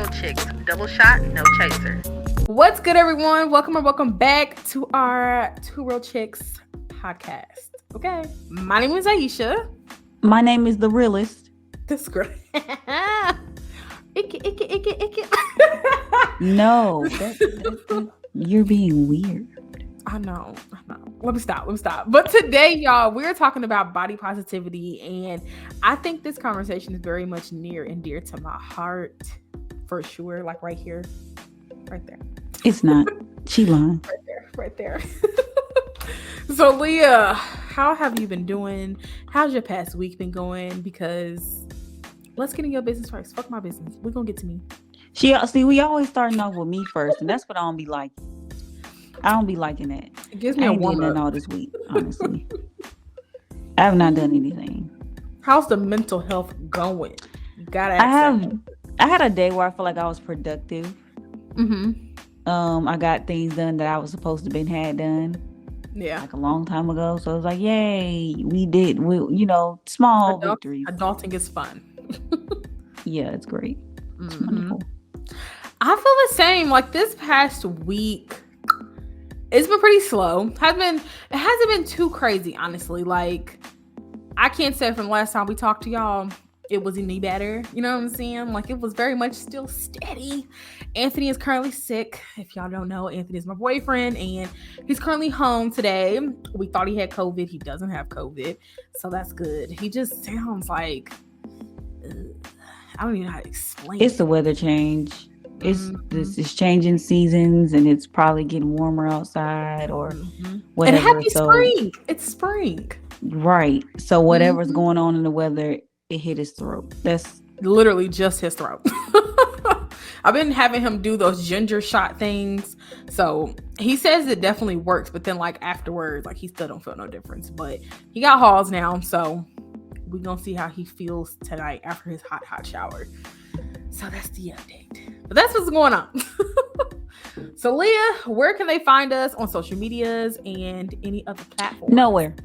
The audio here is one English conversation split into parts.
Chix. Double shot, no chaser. What's good, everyone? Welcome back to our Two Real Chicks podcast. Okay, my name is Aisha. My name is The Realist. This girl. Icky. No, you're being weird. I know. Let me stop. But today, y'all, we're talking about body positivity, and I think this conversation is very much near and dear to my heart, for sure. Like right here, right there. It's not. She lying. Right there. So, Lyah, how have you been doing? How's your past week been going? Because let's get in your business first. Fuck my business. We're gonna get to me. We always starting off with me first, and that's what I don't be liking. I don't be liking that. It gives me I a ain't doing warm that up. all this week, honestly. I have not done anything. How's the mental health going? You gotta ask I had a day where I feel like I was productive. Mm-hmm. I got things done that I was supposed to had done. Yeah. Like a long time ago. So it was like, yay, we did. Small victories. Adulting is fun. Yeah, it's great. It's wonderful. I feel the same. Like this past week, it's been pretty slow. It hasn't been too crazy, honestly. Like I can't say from the last time we talked to y'all, it was any better. You know what I'm saying? Like it was very much still steady. Anthony is currently sick. If y'all don't know, Anthony is my boyfriend, and he's currently home today. We thought he had COVID. He doesn't have COVID, so that's good. He just sounds like I don't even know how to explain. It's the weather change. It's changing seasons, and it's probably getting warmer outside or whatever. And happy spring! It's spring, right? So whatever's going on in the weather, it hit his throat. That's literally just his throat. I've been having him do those ginger shot things, so he says it definitely works. But then, like afterwards, like he still don't feel no difference. But he got Halls now, so we're gonna see how he feels tonight after his hot shower. So that's the update. But that's what's going on. So Lyah, where can they find us on social medias and any other platforms? Nowhere.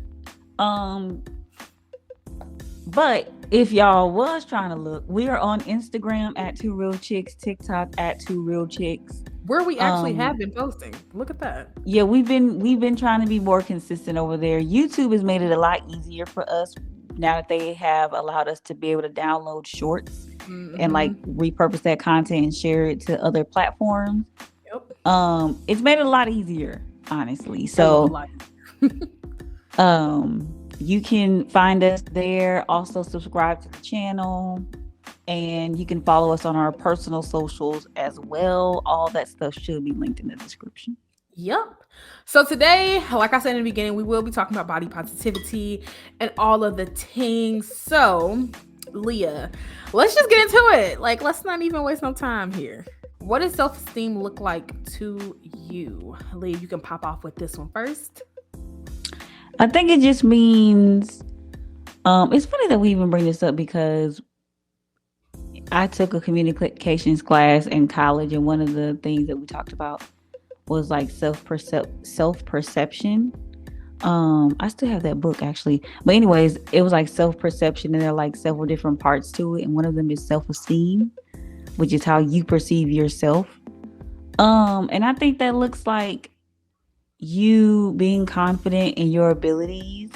But if y'all was trying to look, we are on Instagram at Two Real Chicks, TikTok at Two Real Chicks. Where we actually have been posting. Look at that. Yeah, we've been trying to be more consistent over there. YouTube has made it a lot easier for us now that they have allowed us to be able to download shorts and like repurpose that content and share it to other platforms. Yep. It's made it a lot easier, honestly. So you can find us there. Also subscribe to the channel, and you can follow us on our personal socials as well. All that stuff should be linked in the description. Yep. So today, like I said in the beginning, we will be talking about body positivity and all of the things. So, Lyah, let's just get into it. Like, let's not even waste no time here. What does self-esteem look like to you? Lyah, you can pop off with this one first. I think it just means, it's funny that we even bring this up because I took a communications class in college, and one of the things that we talked about was like self-perception. I still have that book actually, but anyways, it was like self-perception, and there are like several different parts to it, and one of them is self-esteem, which is how you perceive yourself. And I think that looks like you being confident in your abilities,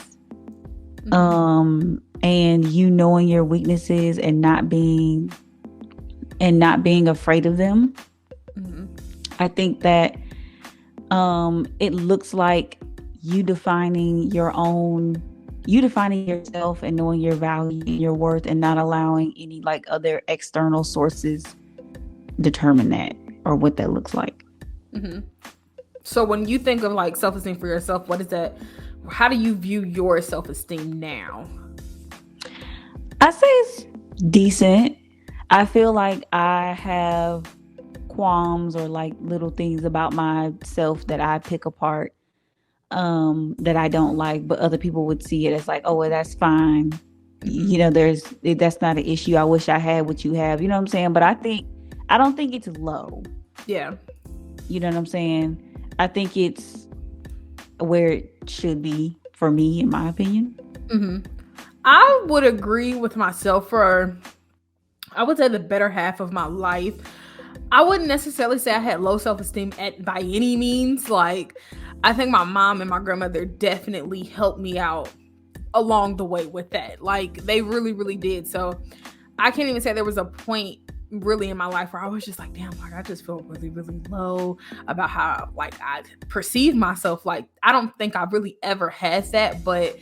and you knowing your weaknesses and not being afraid of them. I think that it looks like you defining yourself and knowing your value and your worth, and not allowing any like other external sources determine that or what that looks like. So when you think of like self-esteem for yourself, what is that? How do you view your self-esteem now? I say it's decent. I feel like I have qualms or like little things about myself that I pick apart, that I don't like, but other people would see it as like, oh, well, that's fine. You know, that's not an issue. I wish I had what you have. You know what I'm saying? But I don't think it's low. Yeah. You know what I'm saying? I think it's where it should be for me, in my opinion. I would agree with myself for, I would say, the better half of my life. I wouldn't necessarily say I had low self-esteem by any means. Like, I think my mom and my grandmother definitely helped me out along the way with that. Like, they really, really did. So I can't even say there was a point really in my life where I was just like, damn, like I just feel really, really low about how like I perceive myself. Like, I don't think I really ever had that, but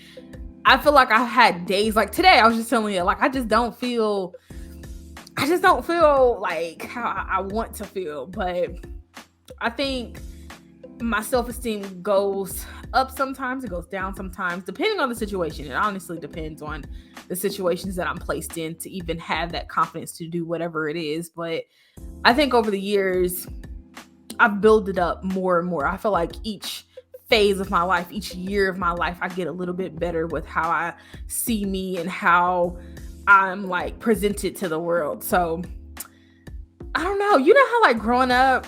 I feel like I had days like today. I was just telling you, like I just don't feel like how I want to feel. But I think my self-esteem goes up sometimes, it goes down sometimes, depending on the situation. It honestly depends on the situations that I'm placed in to even have that confidence to do whatever it is. But I think over the years, I've built it up more and more. I feel like each phase of my life, each year of my life, I get a little bit better with how I see me and how I'm like presented to the world. So I don't know. You know how like growing up,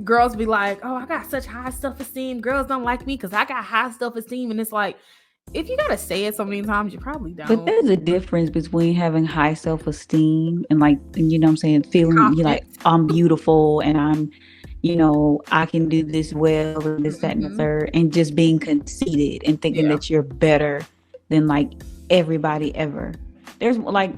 girls be like, oh, I got such high self-esteem. Girls don't like me because I got high self-esteem. And it's like, if you gotta say it so many times, you probably don't. But there's a difference between having high self-esteem and like, you know what I'm saying, feeling you like I'm beautiful and I'm, you know, I can do this well and this, that, and the third, and just being conceited and thinking that you're better than like everybody ever. There's like,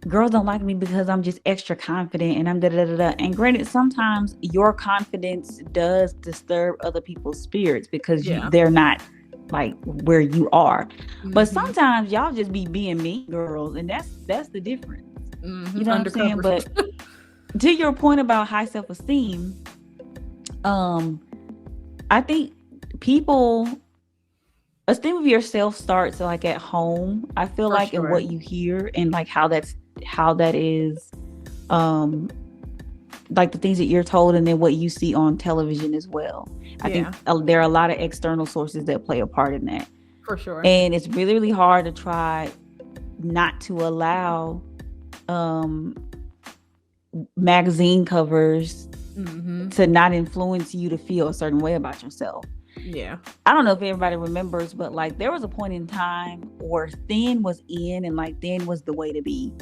girls don't like me because I'm just extra confident and I'm da-da-da-da. And granted, sometimes your confidence does disturb other people's spirits because they're not like where you are. But sometimes y'all just be being mean girls, and that's the difference. You know what I'm saying? But to your point about high self-esteem, I think people esteem of yourself starts like at home. I feel like in what you hear and like how that is like the things that you're told and then what you see on television as well. I think there are a lot of external sources that play a part in that. For sure. And it's really, really hard to try not to allow magazine covers to not influence you to feel a certain way about yourself. Yeah. I don't know if everybody remembers, but like there was a point in time where thin was in and like thin was the way to be.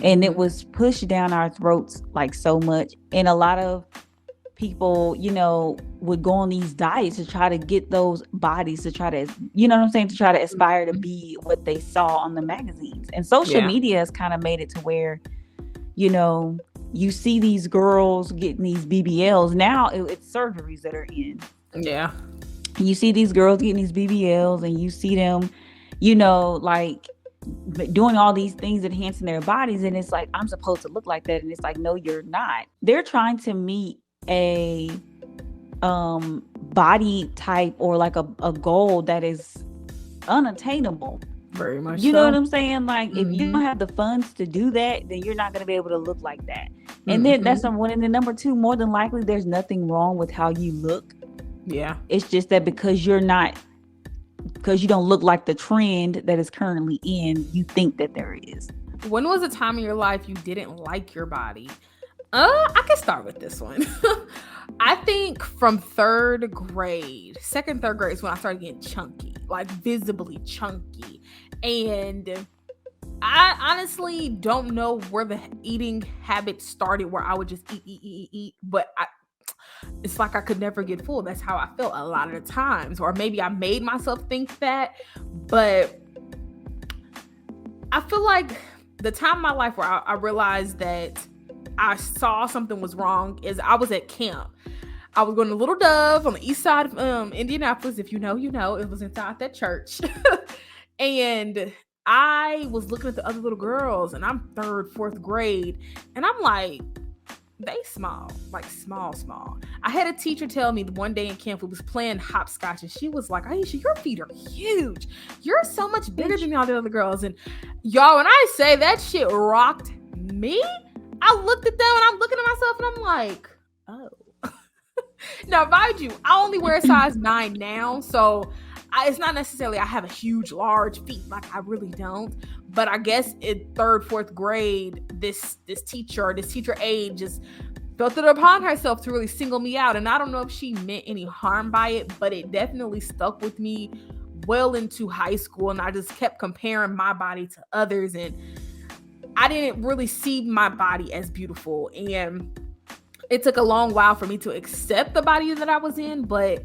And it was pushed down our throats like so much. And a lot of people, you know, would go on these diets to try to get those bodies to try to, you know what I'm saying, to try to aspire to be what they saw on the magazines. And social media has kind of made it to where, you know, you see these girls getting these BBLs. Now it's surgeries that are in. Yeah. You see these girls getting these BBLs and you see them, you know, like doing all these things, enhancing their bodies. And it's like, I'm supposed to look like that. And it's like, no, you're not. They're trying to meet a body type or like a goal that is unattainable. Very much. You know what I'm saying? Like if you don't have the funds to do that, then you're not going to be able to look like that. And then that's number one. And then number two, more than likely, there's nothing wrong with how you look. Yeah. It's just that because you don't look like the trend that is currently in, you think that there is. When was a time in your life you didn't like your body? I can start with this one. I think from third grade is when I started getting chunky, like visibly chunky. And I honestly don't know where the eating habit started, where I would just eat, but it's like I could never get full. That's how I felt a lot of the times. Or maybe I made myself think that. But I feel like the time in my life where I realized that I saw something was wrong is I was at camp. I was going to Little Dove on the east side of Indianapolis. If you know, you know. It was inside that church. And I was looking at the other little girls, and I'm third, fourth grade. And I'm like, they small, like small. I had a teacher tell me one day in camp, we was playing hopscotch, and she was like, Aisha, your feet are huge. You're so much bigger than all the other girls. And y'all, when I say that shit rocked me, I looked at them and I'm looking at myself and I'm like, oh. Now, mind you, I only wear a size 9 now, so it's not necessarily I have a huge, large feet. Like, I really don't. But I guess in third, fourth grade, this teacher aide just felt it upon herself to really single me out. And I don't know if she meant any harm by it, but it definitely stuck with me well into high school. And I just kept comparing my body to others. And I didn't really see my body as beautiful. And it took a long while for me to accept the body that I was in, but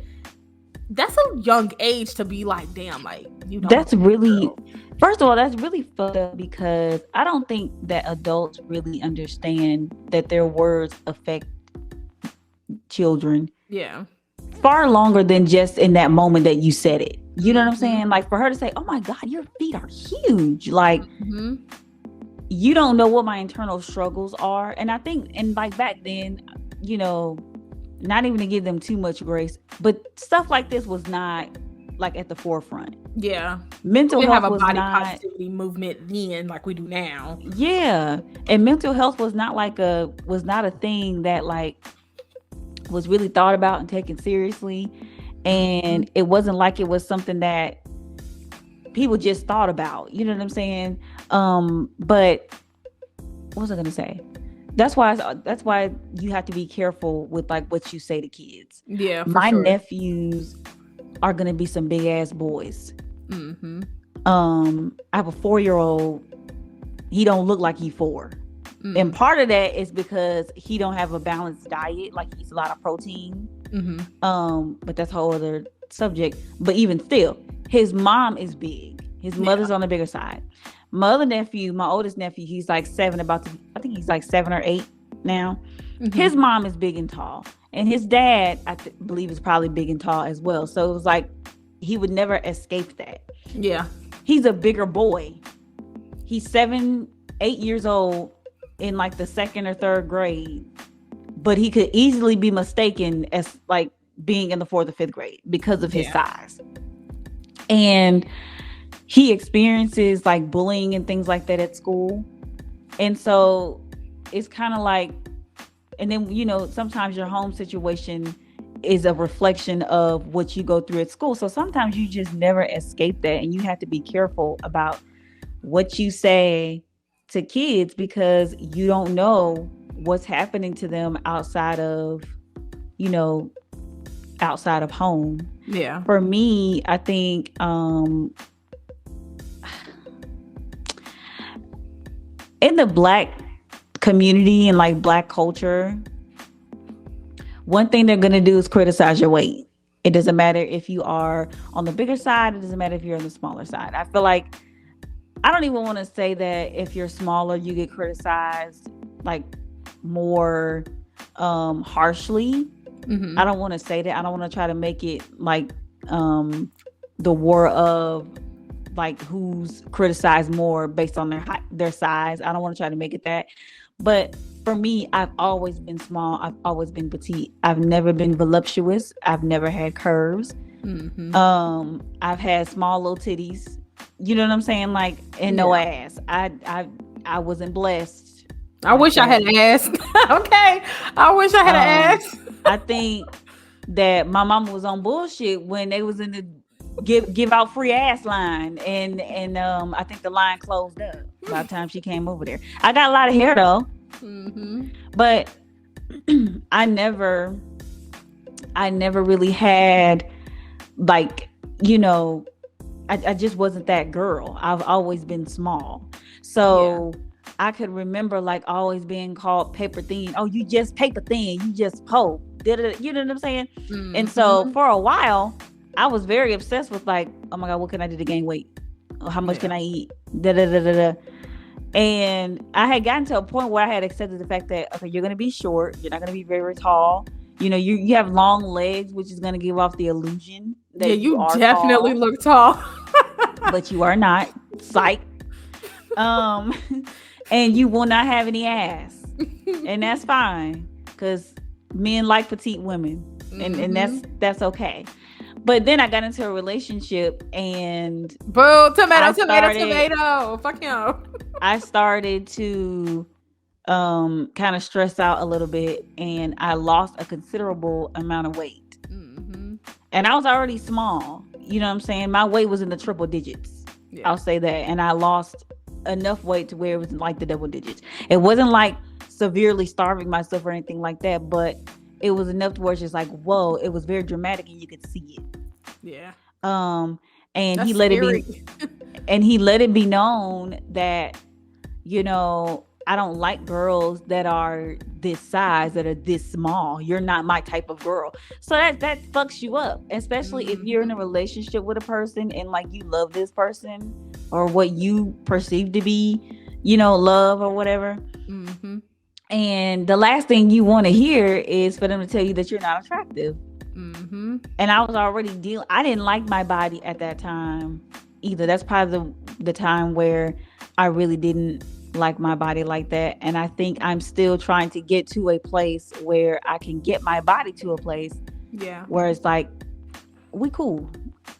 that's a young age to be like, damn, like you don't. That's really, first of all, that's really fucked up because I don't think that adults really understand that their words affect children Yeah. far longer than just in that moment that you said it. You know what I'm saying? Like for her to say, "Oh my God, your feet are huge," like you don't know what my internal struggles are. And I think, and like back then, you know, not even to give them too much grace, but stuff like this was not like at the forefront. Yeah. Mental We didn't health have a was body not. positivity movement then like we do now. Yeah, and mental health was not a thing that like was really thought about and taken seriously, and it wasn't like it was something that people just thought about. You know what I'm saying? But what was I gonna say? That's why you have to be careful with like what you say to kids. Yeah, for My sure. nephews are gonna be some big ass boys. I have a 4-year-old. He don't look like he's 4. And part of that is because he don't have a balanced diet, like he eats a lot of protein. But that's a whole other subject. But even still, his mom is big. His mother's on the bigger side. My other nephew, my oldest nephew, he's like 7, I think he's like 7 or 8 now. His mom is big and tall. And his dad, I believe, is probably big and tall as well. So it was like he would never escape that. Yeah. He's a bigger boy. He's 7, 8 years old in like the 2nd or 3rd grade, but he could easily be mistaken as like being in the 4th or 5th grade because of his size. And he experiences like bullying and things like that at school. And so it's kind of like, and then, you know, sometimes your home situation is a reflection of what you go through at school. So sometimes you just never escape that, and you have to be careful about what you say to kids because you don't know what's happening to them outside of, you know, outside of home. Yeah. For me, I think in the Black community and like Black culture, one thing they're going to do is criticize your weight. It doesn't matter if you are on the bigger side. It doesn't matter if you're on the smaller side. I feel like, I don't even want to say that if you're smaller, you get criticized like more harshly. I don't want to say that. I don't want to try to make it like the war of like who's criticized more based on their size. I don't want to try to make it that. But for me, I've always been small. I've always been petite. I've never been voluptuous. I've never had curves. I've had small little titties. You know what I'm saying? Like, and no ass. I wasn't blessed. I wish I had an ass. Okay. I wish I had an ass. I think that my mama was on bullshit when they was in the give out free ass line, and I think the line closed up by the time she came over there. I got a lot of hair though, but I never really had like, you know, I just wasn't that girl. I've always been small, so I could remember like always being called paper thin. Oh, you just paper thin. You just poke. You know what I'm saying? And so for a while, I was very obsessed with like, oh my God, what can I do to gain weight? How much can I eat? And I had gotten to a point where I had accepted the fact that, okay, you're going to be short. You're not going to be very tall. You know, you have long legs, which is going to give off the illusion that you are definitely tall, look tall. but you are not. Psych. And you will not have any ass. And that's fine. Because men like petite women. And that's okay. But then I got into a relationship and boo, tomato. Fuck him. I started to kind of stress out a little bit, and I lost a considerable amount of weight. And I was already small. You know what I'm saying? My weight was in the triple digits. I'll say that. And I lost enough weight to where it was like the double digits. It wasn't like severely starving myself or anything like that, but it was enough to where it's just like, whoa, it was very dramatic and you could see it. Yeah. And that's he let scary. it be, and he let it be known that, you know, I don't like girls that are this size, that are this small. You're not my type of girl. So that fucks you up, especially if you're in a relationship with a person and like you love this person or what you perceive to be, love or whatever. Mm-hmm. And the last thing you want to hear is for them to tell you that you're not attractive. Mm-hmm. And I was already I didn't like my body at that time either. That's probably the time where I really didn't like my body like that. And I think I'm still trying to get to a place where I can get my body to a place where it's like, we cool.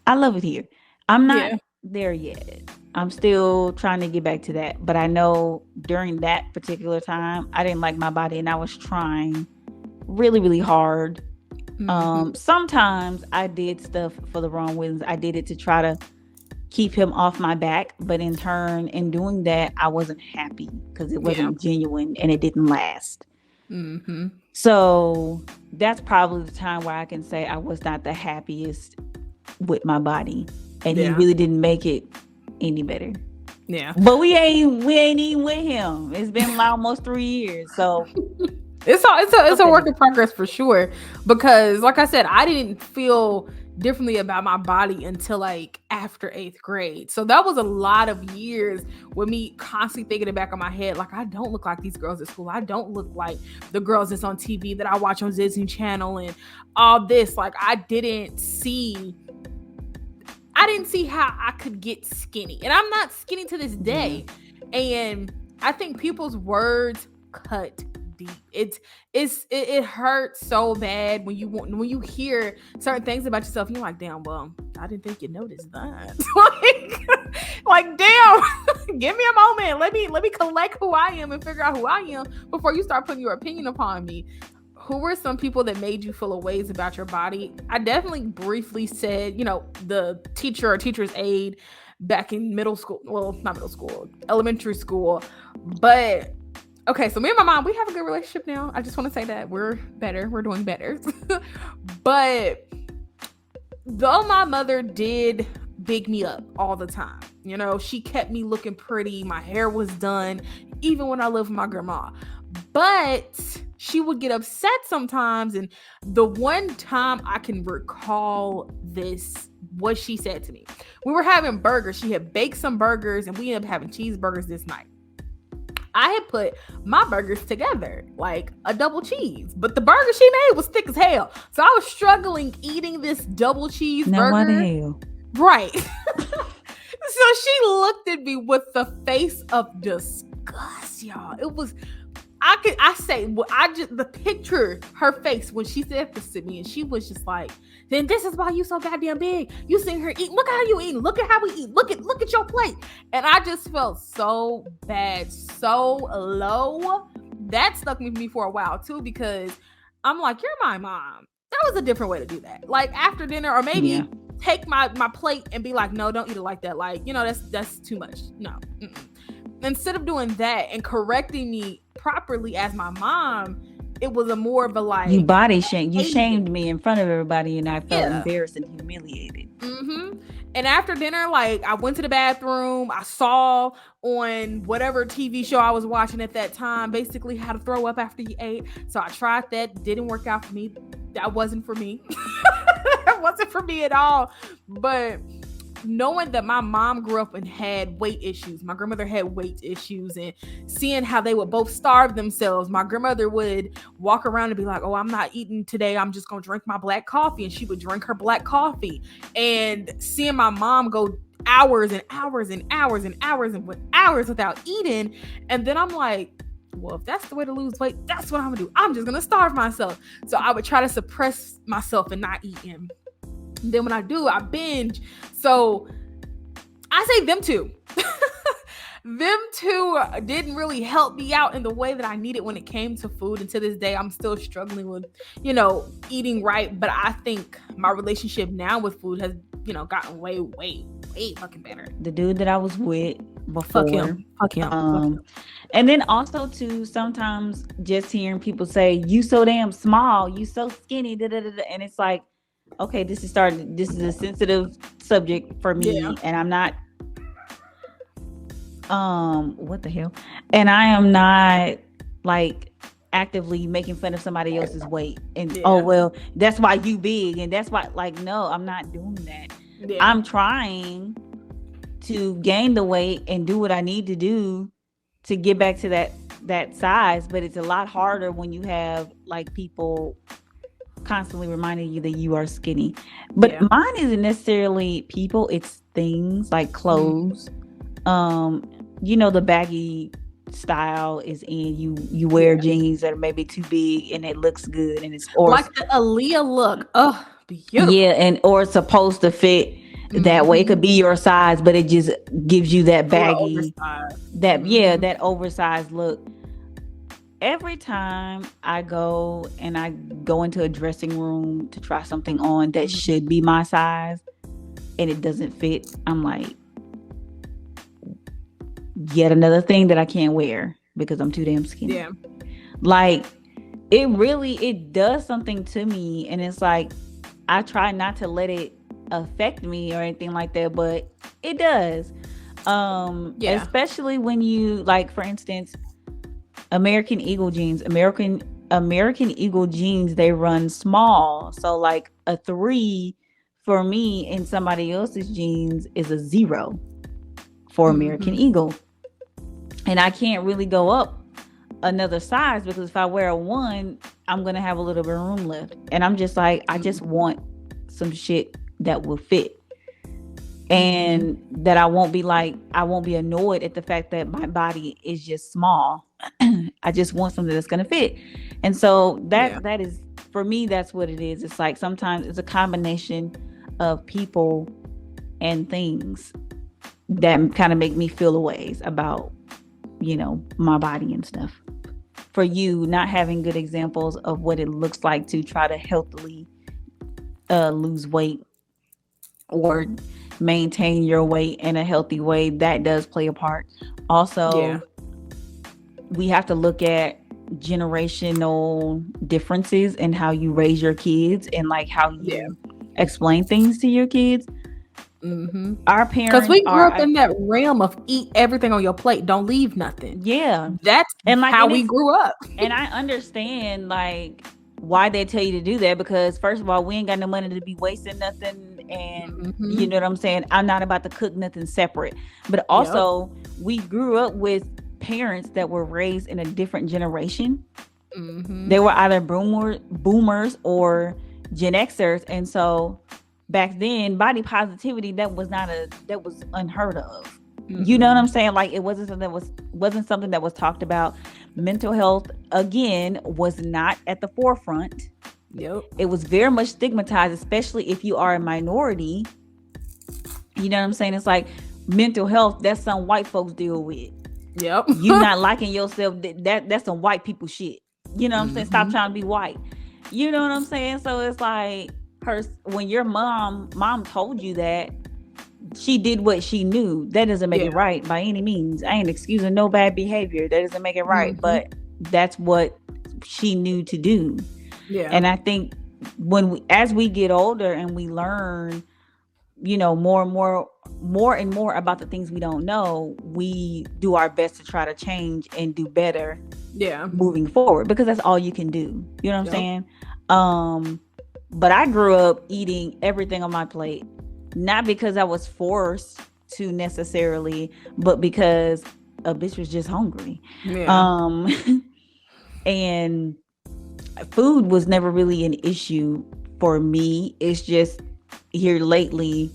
I love it here. I'm not there yet. I'm still trying to get back to that. But I know during that particular time, I didn't like my body and I was trying really, really hard. Sometimes I did stuff for the wrong reasons. I did it to try to keep him off my back, but in turn, in doing that, I wasn't happy because it wasn't genuine and it didn't last. So that's probably the time where I can say I was not the happiest with my body, and he really didn't make it any better. But we ain't even with him. It's been almost 3 years, so it's a work in progress for sure. Because, like I said, I didn't feel differently about my body until like after 8th grade. So that was a lot of years with me constantly thinking it back in my head, like, I don't look like these girls at school. I don't look like the girls that's on TV that I watch on Disney Channel and all this. Like, I didn't see how I could get skinny. And I'm not skinny to this day. And I think people's words cut deep. It hurts so bad when you hear certain things about yourself. You're like, damn, well, I didn't think you noticed that. like damn, give me a moment. Let me collect who I am and figure out who I am before you start putting your opinion upon me. Who were some people that made you feel a ways about your body? I definitely briefly said, the teacher or teacher's aide back in middle school. Well, not middle school, elementary school. But okay, so me and my mom, we have a good relationship now. I just want to say that we're better. We're doing better. But though my mother did big me up all the time, she kept me looking pretty. My hair was done, even when I lived with my grandma. But she would get upset sometimes. And the one time I can recall this, what she said to me. We were having burgers. She had baked some burgers and we ended up having cheeseburgers this night. I had put my burgers together, like a double cheese, but the burger she made was thick as hell. So I was struggling eating this double cheese burger. What the hell? Right. So she looked at me with the face of disgust, y'all. It was, the picture, her face when she said this to me, and she was just like, then this is why you so goddamn big. You seen her eat. Look how you eating. Look at how we eat. Look at your plate. And I just felt so bad, so low. That stuck with me for a while too, because I'm like, you're my mom. That was a different way to do that. Like after dinner, or maybe take my plate and be like, no, don't eat it like that. Like, that's too much. No. Mm-mm. Instead of doing that and correcting me properly as my mom, it was a more of a like, you body shamed. You shamed me in front of everybody, and I felt embarrassed and humiliated. And after dinner, like, I went to the bathroom. I saw on whatever TV show I was watching at that time, basically how to throw up after you ate. So I tried that. Didn't work out for me. That wasn't for me. That wasn't for me at all. But knowing that my mom grew up and had weight issues, my grandmother had weight issues, and seeing how they would both starve themselves. My grandmother would walk around and be like, oh, I'm not eating today. I'm just going to drink my black coffee. And she would drink her black coffee. And seeing my mom go hours and hours and hours and hours and hours without eating. And then I'm like, well, if that's the way to lose weight, that's what I'm going to do. I'm just going to starve myself. So I would try to suppress myself and not eat him. Then when I do, I binge. So I say them two. Them two didn't really help me out in the way that I needed when it came to food. And to this day, I'm still struggling with, eating right. But I think my relationship now with food has, gotten way, way, way fucking better. The dude that I was with before. Fuck him. And then also too, sometimes just hearing people say, you so damn small, you so skinny, and it's like, okay, this is a sensitive subject for me, and I'm not What the hell? And I am not like actively making fun of somebody else's weight and oh Yeah. well, that's why you big and that's why, like, no, I'm not doing that. Yeah. I'm trying to gain the weight and do what I need to do to get back to that size, but it's a lot harder when you have like people constantly reminding you that you are skinny. But Yeah. mine isn't necessarily people, it's things like clothes. The baggy style is in, you wear jeans that are maybe too big and it looks good and it's or Like the Aaliyah look. Oh, beautiful. yeah, and or it's supposed to fit that way. It could be your size, but it just gives you that A little baggy, oversized. that oversized look. Every time I go into a dressing room to try something on that should be my size and it doesn't fit, I'm like, yet another thing that I can't wear because I'm too damn skinny. Yeah. Like it does something to me, and it's like I try not to let it affect me or anything like that, but it does. Especially when you, like, for instance, American Eagle jeans, they run small. So like a 3 for me in somebody else's jeans is a 0 for American Eagle. And I can't really go up another size because if I wear a 1, I'm going to have a little bit of room left. And I'm just like, I just want some shit that will fit. And that I won't be annoyed at the fact that my body is just small. I just want something that's going to fit. And so that is, for me, that's what it is. It's like sometimes it's a combination of people and things that kind of make me feel a ways about, my body and stuff. For you, not having good examples of what it looks like to try to healthily lose weight or maintain your weight in a healthy way, that does play a part. Also, we have to look at generational differences in how you raise your kids and like how you explain things to your kids. Our parents, because we grew up in that realm of eat everything on your plate, don't leave nothing. That's how we grew up. And I understand like why they tell you to do that, because first of all, we ain't got no money to be wasting nothing, and you know what I'm saying, I'm not about to cook nothing separate. But also we grew up with parents that were raised in a different generation. They were either boomers or Gen Xers, and so back then body positivity that was unheard of. You know what I'm saying? Like it wasn't something that was talked about. Mental health, again, was not at the forefront. It was very much stigmatized, especially if you are a minority. You know what I'm saying? It's like mental health, that's some white folks deal with. You not liking yourself, that's some white people shit. You know what I'm saying? Stop trying to be white. You know what I'm saying? So it's like when your mom told you that, she did what she knew. That doesn't make it right by any means. I ain't excusing no bad behavior. That doesn't make it right. But that's what she knew to do. And I think as we get older and we learn, more and more about the things we don't know, we do our best to try to change and do better moving forward, because that's all you can do. You know what I'm saying? But I grew up eating everything on my plate, not because I was forced to necessarily, but because a bitch was just hungry. And food was never really an issue for me. It's just here lately,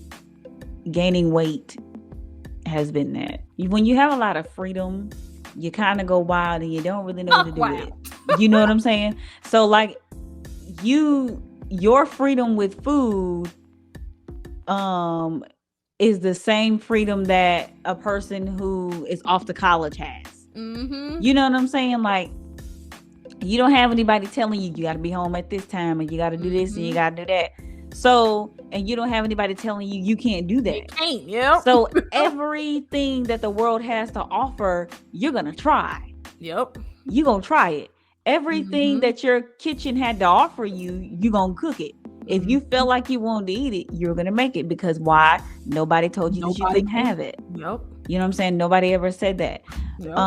gaining weight has been that. When you have a lot of freedom, you kind of go wild and you don't really know what to do with it. You know what I'm saying? So like your freedom with food is the same freedom that a person who is off to college has. You know what I'm saying? Like, you don't have anybody telling you got to be home at this time and you got to do this and you got to do that. So, and you don't have anybody telling you can't do that. You can't, So everything that the world has to offer, you're going to try. You're going to try it. Everything that your kitchen had to offer you, you're going to cook it. If you felt like you wanted to eat it, you're going to make it, because why? Nobody told you that you couldn't have it. You know what I'm saying? Nobody ever said that. Yep.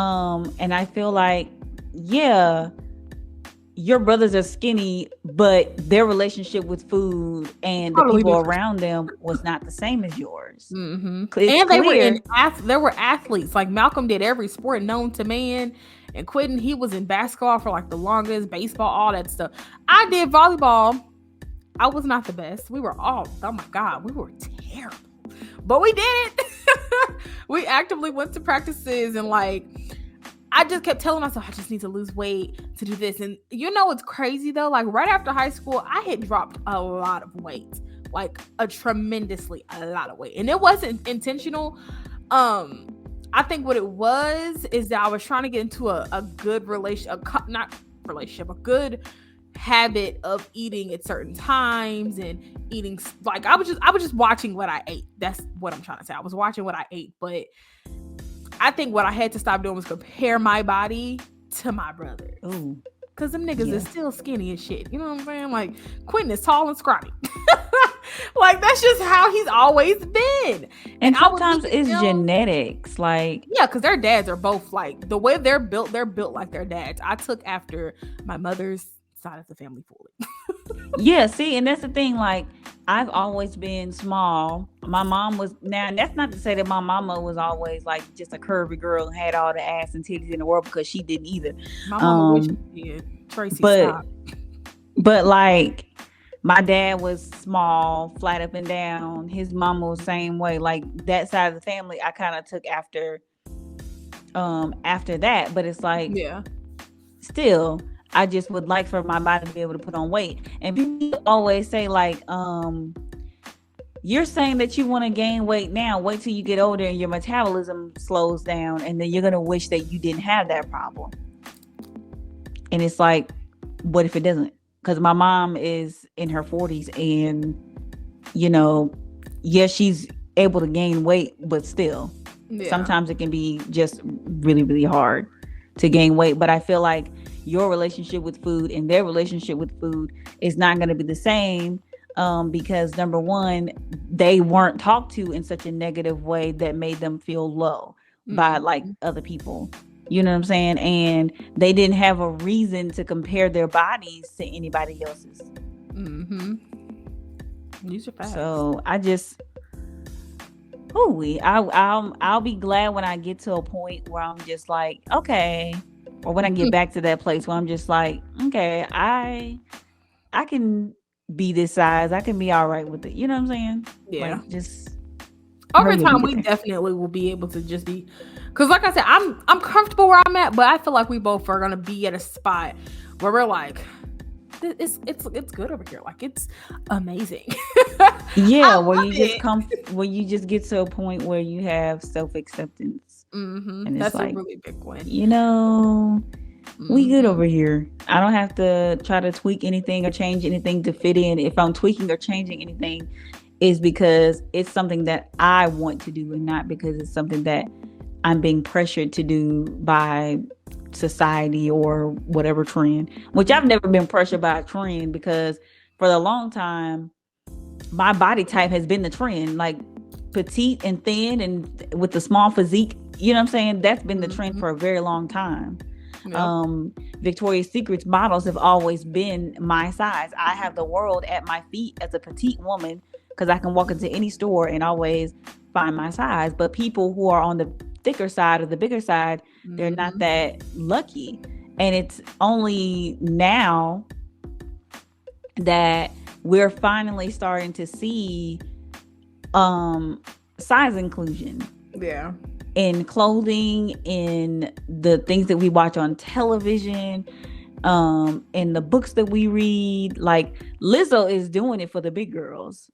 And I feel like, yeah, your brothers are skinny, but their relationship with food and the Totally people different. around them was not the same as yours. Mm-hmm. It's And they were clear. there were athletes. Like Malcolm did every sport known to man, and Quentin, he was in basketball for like the longest, baseball, all that stuff. I did volleyball. I was not the best. We were all, oh my God, we were terrible. But we did it. We actively went to practices, and like I just kept telling myself I just need to lose weight to do this. And you know what's crazy though? Like right after high school, I had dropped a lot of weight. Like a lot of weight. And it wasn't intentional. I think what it was is that I was trying to get into a good a good habit of eating at certain times and eating, like I was just watching what I ate. That's what I'm trying to say. I was watching what I ate, but I think what I had to stop doing was compare my body to my brothers. Ooh. Cause them niggas is still skinny as shit. You know what I'm saying? Like Quentin is tall and scrawny. Like that's just how he's always been. And sometimes it's genetics. Like yeah, because their dads are both like the way they're built like their dads. I took after my mother's side of the family fully. Yeah, see, and that's the thing. Like I've always been small. My mom was now, and that's not to say that my mama was always like just a curvy girl and had all the ass and titties in the world, because she didn't either. My mama wish she did. Tracy, stop. But like my dad was small, flat up and down. His mama was the same way. Like that side of the family, I kind of took after that. But it's like, yeah, still, I just would like for my body to be able to put on weight. And people always say like, you're saying that you want to gain weight now. Wait till you get older and your metabolism slows down, and then you're gonna wish that you didn't have that problem. And it's like, what if it doesn't? Because my mom is in her 40s, and you know, yes, she's able to gain weight, but still, sometimes it can be just really, really hard to gain weight. But I feel like your relationship with food and their relationship with food is not going to be the same, because number one, they weren't talked to in such a negative way that made them feel low by like other people. You know what I'm saying? And they didn't have a reason to compare their bodies to anybody else's. These are facts. So I just, I'll be glad when I get to a point where I'm just like, okay, or when I get back to that place where I'm just like, okay, I can be this size. I can be all right with it. You know what I'm saying? Yeah. Like, just over time, we definitely will be able to just be, because like I said, I'm comfortable where I'm at, but I feel like we both are gonna be at a spot where we're like, it's good over here. Like it's amazing. Yeah, where you just get to a point where you have self-acceptance. And that's like, a really big one. You know, we good over here. I don't have to try to tweak anything or change anything to fit in. If I'm tweaking or changing anything, it's because it's something that I want to do, and not because it's something that I'm being pressured to do by society or whatever trend, which I've never been pressured by a trend, because for a long time, my body type has been the trend, like petite and thin and with the small physique. You know what I'm saying? That's been the trend for a very long time. Victoria's Secret's models have always been my size. I have the world at my feet as a petite woman, because I can walk into any store and always find my size. But people who are on the thicker side or the bigger side, they're not that lucky. And it's only now that we're finally starting to see size inclusion. Yeah. In clothing, in the things that we watch on television, in the books that we read. Like Lizzo is doing it for the big girls.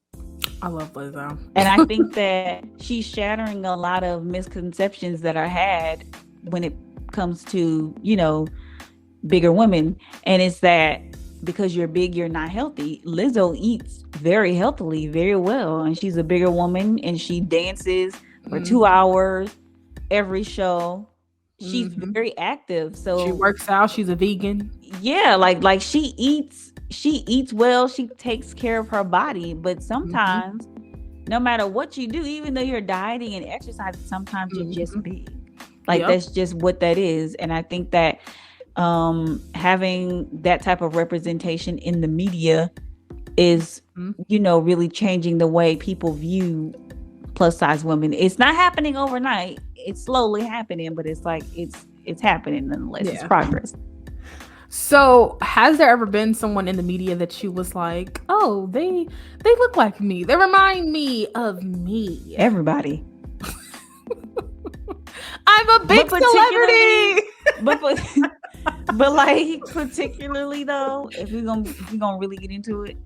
I love Lizzo. And I think that she's shattering a lot of misconceptions that are had when it comes to, you know, bigger women. And it's that because you're big, you're not healthy. Lizzo eats very healthily, very well. And she's a bigger woman, and she dances for 2 hours every show. She's very active. So she works out. She's a vegan. Yeah, like she eats well. She takes care of her body. But sometimes no matter what you do, even though you're dieting and exercising, sometimes you're just big. Like Yep. that's just what that is. And I think that having that type of representation in the media is, you know, really changing the way people view plus size women. It's not happening overnight. It's slowly happening, but it's like it's happening nonetheless. It's progress. So, has there ever been someone in the media that you was like, "Oh, they look like me. They remind me of me." Everybody. I'm a big celebrity. But like particularly though, if we're gonna really get into it,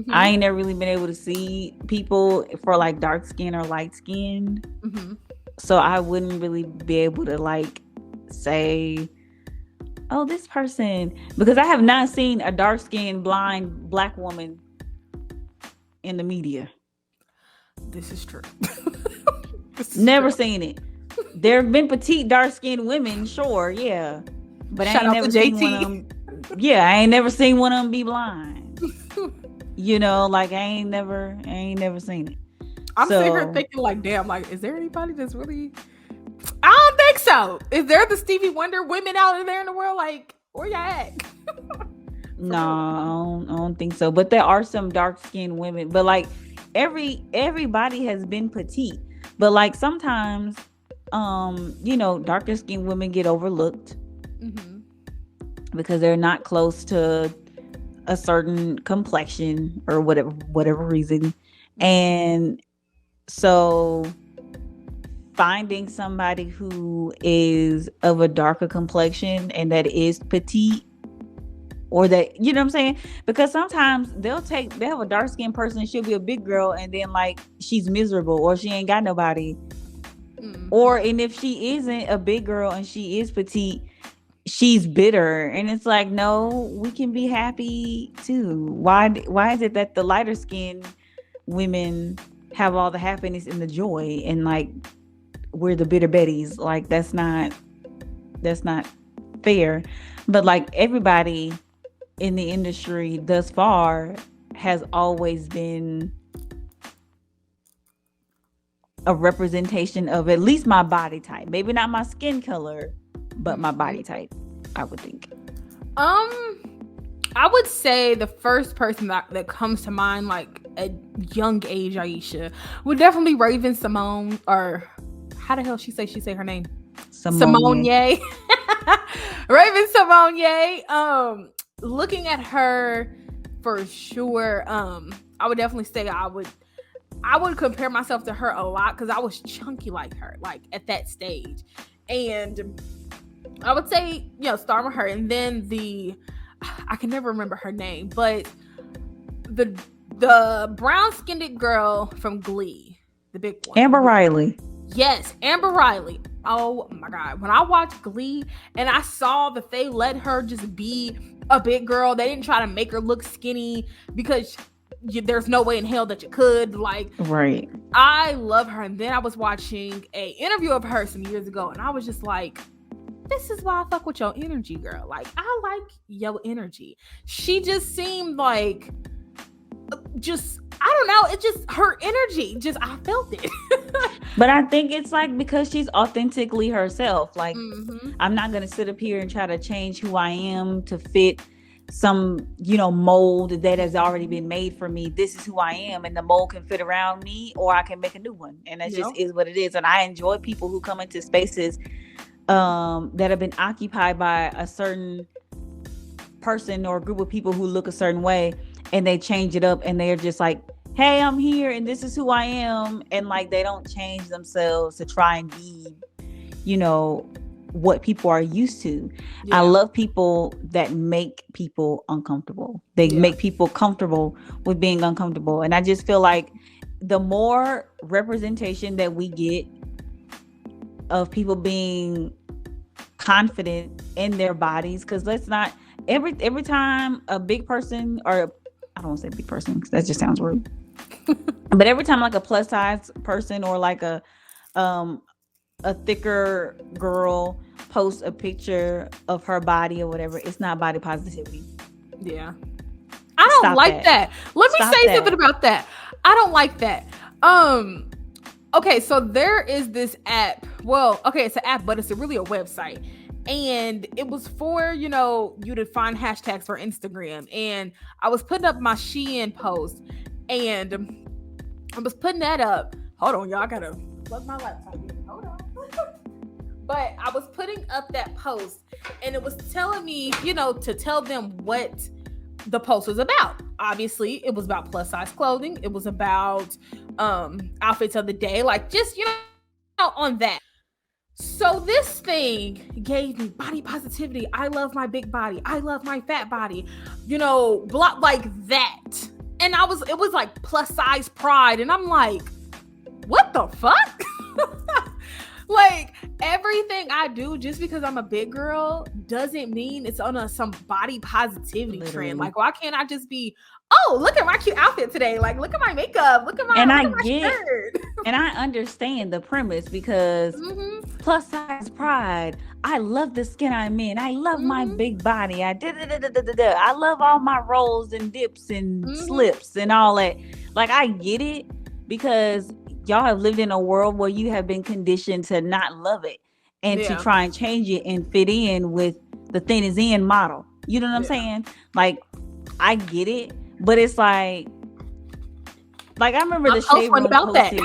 I ain't never really been able to see people for like dark skin or light skin. So I wouldn't really be able to like say, oh, this person, because I have not seen a dark skinned blind black woman in the media. This is true. Never seen it. There have been petite dark skinned women, sure, yeah. But I ain't never seen one of them. Yeah, I ain't never seen one of them be blind. You know, like I ain't never seen it. I'm sitting here thinking, like, damn, like, is there anybody that's really? I don't think so. Is there the Stevie Wonder women out there in the world? Like, where y'all at? No, I don't think so. But there are some dark skinned women. But like everybody has been petite. But like sometimes, you know, darker skinned women get overlooked. Because they're not close to a certain complexion or whatever reason. And so finding somebody who is of a darker complexion and that is petite, or that, you know what I'm saying? Because sometimes they'll have a dark skinned person, she'll be a big girl, and then like she's miserable or she ain't got nobody. Or, and if she isn't a big girl and she is petite, she's bitter. And it's like, no, we can be happy too. Why is it that the lighter skinned women have all the happiness and the joy, and like we're the bitter betties? Like that's not fair. But like everybody in the industry thus far has always been a representation of at least my body type. Maybe not my skin color, but my body type, I would think. I would say the first person that comes to mind, like at young age, Aisha, would definitely Raven Simone, or how the hell she say her name? Simone Ye. Raven Simone Ye. Looking at her for sure, I would definitely say I would compare myself to her a lot because I was chunky like her, like at that stage. And I would say, you know, start with her. And then I can never remember her name, but the brown-skinned girl from Glee, the big one. Amber Riley. Yes, Amber Riley. Oh my God. When I watched Glee and I saw that they let her just be a big girl, they didn't try to make her look skinny because there's no way in hell that you could. Like, right. I love her. And then I was watching a interview of her some years ago, and I was just like, this is why I fuck with your energy, girl. Like, I like your energy. She just seemed like, I don't know. It just, her energy, I felt it. But I think it's like because she's authentically herself. Like, I'm not going to sit up here and try to change who I am to fit some, you know, mold that has already been made for me. This is who I am, and the mold can fit around me, or I can make a new one. And that just is what it is. And I enjoy people who come into spaces that have been occupied by a certain person or group of people who look a certain way, and they change it up, and they're just like, hey, I'm here and this is who I am. And like, they don't change themselves to try and be, you know, what people are used to. I love people that make people uncomfortable. They make people comfortable with being uncomfortable. And I just feel like the more representation that we get of people being confident in their bodies, because let's not, every time a big person, or I don't want to say big person because that just sounds rude, but every time like a plus size person or like a thicker girl posts a picture of her body or whatever, it's not body positivity. Yeah. I don't like that. Let me say something about that. I don't like that. Um. Okay, so there is this app. Well, okay, it's an app, but it's really a website. And it was for, you know, you to find hashtags for Instagram. And I was putting up my Shein post. And I was putting that up. Hold on, y'all. I gotta plug my laptop in. Hold on. But I was putting up that post. And it was telling me, you know, to tell them what the post was about. Obviously, it was about plus size clothing. It was about outfits of the day, like just, you know, on that. So this thing gave me body positivity. I love my big body. I love my fat body. You know, like that. And it was like plus size pride. And I'm like, what the fuck? Like, everything I do just because I'm a big girl doesn't mean it's on some body positivity trend. Like, why can't I just be, oh, look at my cute outfit today. Like, look at my makeup. Look at my, shirt. And I understand the premise because plus size pride. I love the skin I'm in. I love my big body. I love all my rolls and dips and slips and all that. Like, I get it because y'all have lived in a world where you have been conditioned to not love it and to try and change it and fit in with the thin is in model. You know what I'm saying? Like, I get it, but it's like I remember the shade room about posted,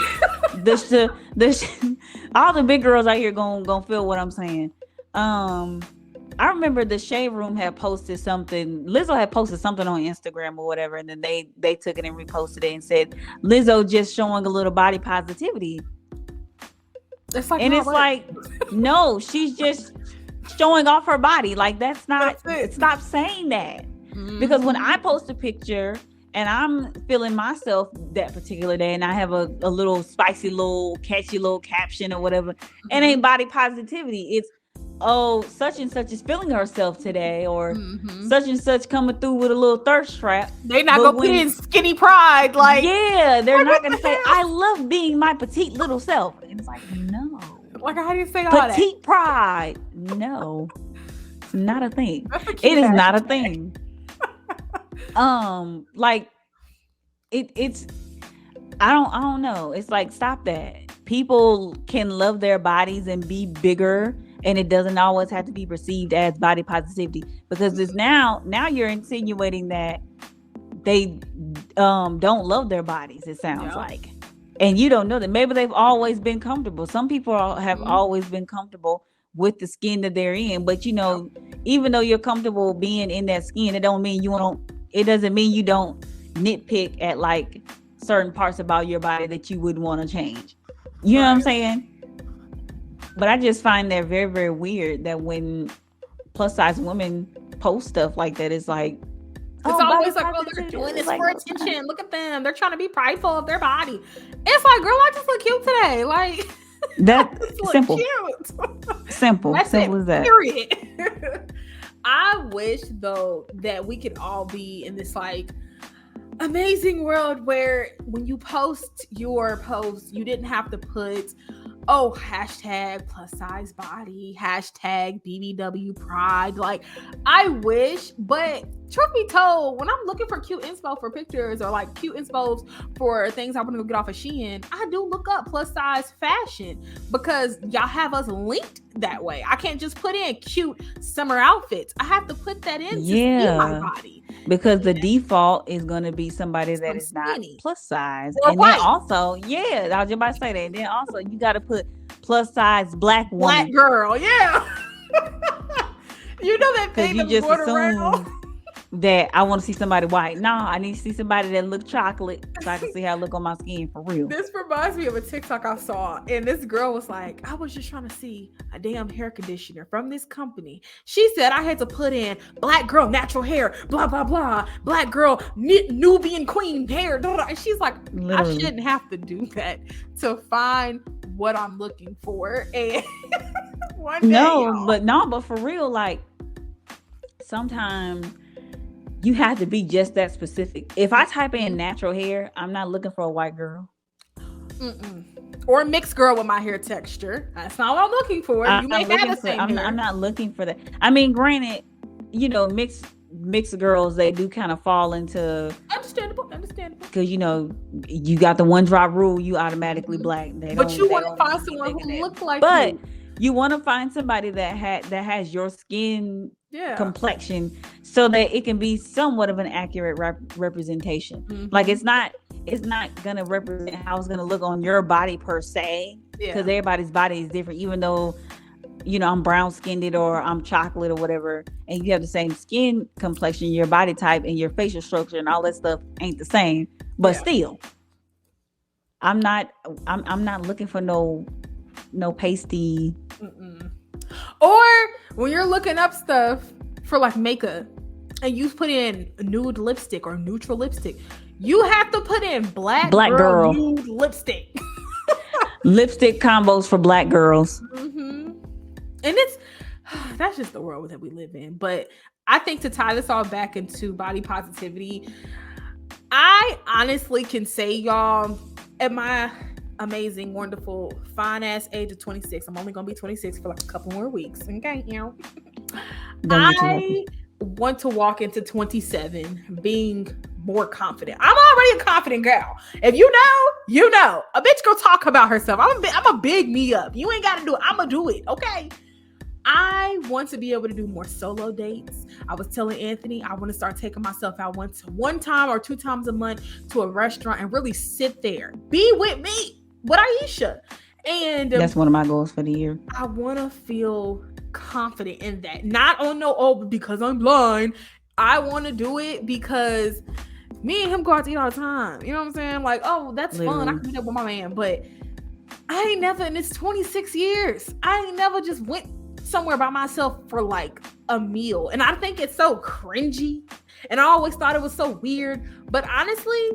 the all the big girls out here gonna feel what I'm saying. I remember the Shade Room had posted something. Lizzo had posted something on Instagram or whatever, and then they took it and reposted it and said Lizzo just showing a little body positivity. It's like, no, she's just showing off her body. Like, that's not. Stop saying that. Because when I post a picture and I'm feeling myself that particular day, and I have a little spicy, little catchy little caption or whatever, it ain't body positivity. It's, oh, such and such is feeling herself today, or such and such coming through with a little thirst trap. They're not gonna put in skinny pride, like, yeah, they're not gonna say, I love being my petite little self. And it's like, no. Like, how do you say all that? Petite pride. No, it's not a thing. It is not a thing. Like, it's I don't know. It's like, stop that. People can love their bodies and be bigger, and it doesn't always have to be perceived as body positivity, because it's now you're insinuating that they don't love their bodies, it sounds like. And you don't know that. Maybe they've always been comfortable. Some people have always been comfortable with the skin that they're in, but you know, even though you're comfortable being in that skin, it doesn't mean you don't nitpick at like certain parts about your body that you wouldn't want to change. You know what I'm saying? But I just find that very, very weird that when plus size women post stuff like that, it's like, it's always like, oh, they're doing this for attention. Look at them. They're trying to be prideful of their body. It's like, girl, I just look cute today. Like, that's simple. Cute. Simple as that. Period. I wish though that we could all be in this like amazing world where when you post your post, you didn't have to put, oh, hashtag plus size body, hashtag BBW pride. Like, I wish, but truth be told, when I'm looking for cute inspo for pictures or like cute inspos for things I want to get off of Shein, I do look up plus size fashion because y'all have us linked that way. I can't just put in cute summer outfits. I have to put that in to see my body. Because the default is going to be somebody that is not plus size. Or and white. Then also, I was just about to say that. And then also, you got to put plus size black woman. Black girl, yeah. You know that thing that you just assume that I want to see somebody white. No, I need to see somebody that look chocolate so I can see how I look on my skin for real. This reminds me of a TikTok I saw, and this girl was like, I was just trying to see a damn hair conditioner from this company. She said I had to put in black girl natural hair, blah blah blah, black girl Nubian queen hair, blah, blah. And she's like, literally. I shouldn't have to do that to find what I'm looking for. And one day, but for real, like, sometimes you have to be just that specific. If I type in natural hair, I'm not looking for a white girl. Or a mixed girl with my hair texture. That's not what I'm looking for. You may have the same hair. I'm not looking for that. I mean, granted, you know, mixed girls, they do kind of fall into understandable. because you got the one drop rule, you automatically black. But you want to find someone who looks like but you. You want to find somebody that has your skin complexion, so that it can be somewhat of an accurate representation. Like it's not gonna represent how it's gonna look on your body per se, because everybody's body is different. Even though I'm brown skinned or I'm chocolate or whatever, and you have the same skin complexion, your body type and your facial structure and all that stuff ain't the same. But still, I'm not looking for no pasty. Or when you're looking up stuff for like makeup and you put in nude lipstick or neutral lipstick, you have to put in black girl nude lipstick. Lipstick combos for black girls. And that's just the world that we live in. But I think to tie this all back into body positivity, I honestly can say, y'all, at my amazing, wonderful, fine ass age of 26, I'm only gonna be 26 for like a couple more weeks. Okay, I want to walk into 27 being more confident. I'm already a confident girl. If you know, a bitch go talk about herself. I'm a big me up. You ain't gotta do it. I'm gonna do it. Okay. I want to be able to do more solo dates. I was telling Anthony, I want to start taking myself out one time or 2 times a month to a restaurant and really sit there, be with me, with Aisha. And that's one of my goals for the year. I want to feel confident in that. Not on because I'm blind. I want to do it because me and him go out to eat all the time. You know what I'm saying? Like, oh, that's fun. I can meet up with my man. But I ain't never, in this 26 years, I ain't never just went somewhere by myself for like a meal. And I think it's so cringy. And I always thought it was so weird. But honestly,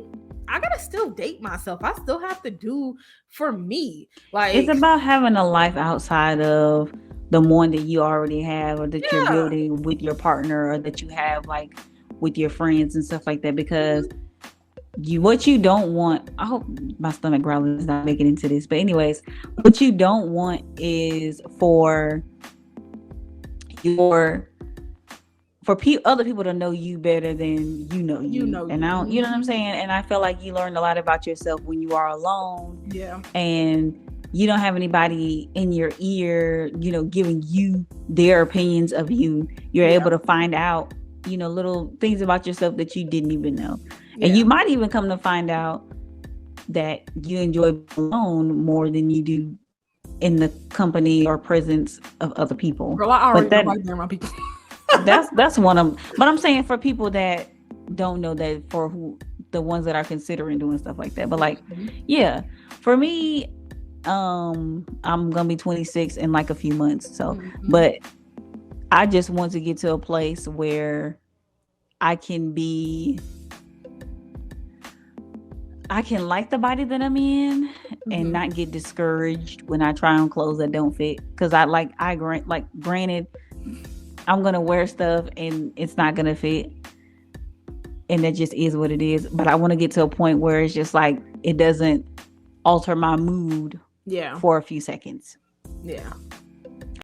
I gotta still date myself. I still have to do for me. Like, it's about having a life outside of the one that you already have, or that you're building with your partner, or that you have like with your friends and stuff like that. Because what you don't want, I hope my stomach growling is not making into this, but anyways, what you don't want is for other people to know you better than you know you. And I don't, you know what I'm saying? And I feel like you learn a lot about yourself when you are alone. Yeah. And you don't have anybody in your ear, giving you their opinions of you. You're able to find out, little things about yourself that you didn't even know. Yeah. And you might even come to find out that you enjoy being alone more than you do in the company or presence of other people. Girl, I already know like my people. that's one of them. But I'm saying for people that don't know that, for the ones that are considering doing stuff like that. But like, for me, I'm gonna be 26 in like a few months. So, but I just want to get to a place where I can like the body that I'm in and not get discouraged when I try on clothes that don't fit. Because granted, I'm gonna wear stuff and it's not gonna fit, and that just is what it is. But I want to get to a point where it's just like it doesn't alter my mood for a few seconds. Yeah.